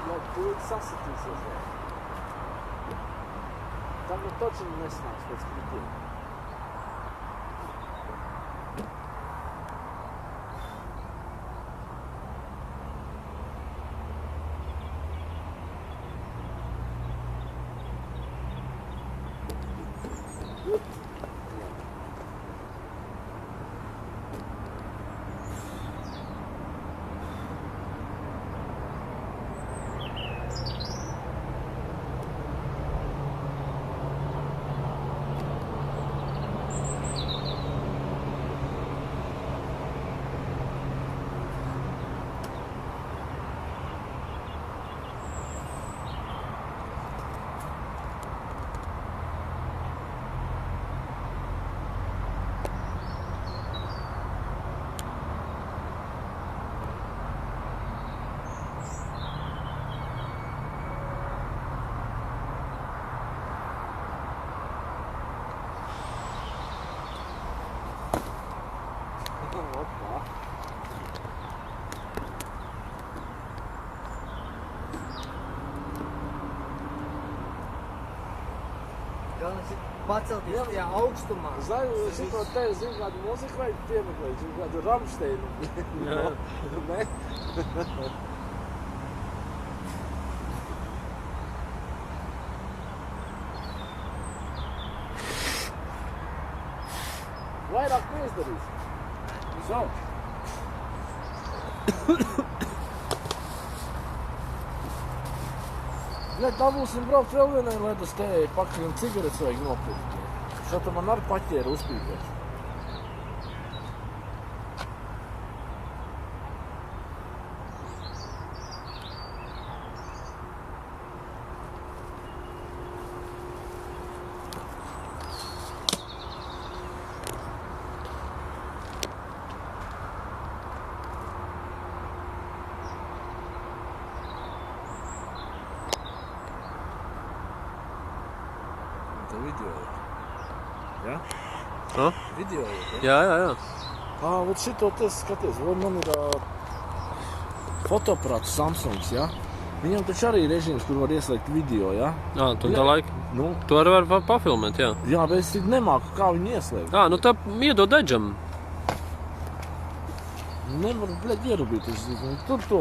Lai puikas sasitīsies vēl. Tam nu taču nesnāks pēc kritiem. Galvenais ir pacelties tajā augstumā. Zinu, te zinu kādu mūziku vai piemeklēju, zinu kādu Rammsteinu. Ne? Vairāk neizdarīs. So. Bļaļ, dabūsim braukt vēl vienai, lai tas te pakaļ un cigaretes vajag nopirkt. Šāta man ar paķēru uzpīpēt. Video ir. Ja? Ha? Video ir, ja? Jā. Vot šito te skaties, man ir fotoaparāts Samsungs, ja? Viņam taču arī ir režīms, kur var ieslēgt video, ja? Tu tā laika. Nu, Tu var pafilmēt, jā. jā, bet es nemāku, kā viņu ieslēgt. Nu tā iedod Edžam. Nevaru, bļaļ, ierubīt. Tur to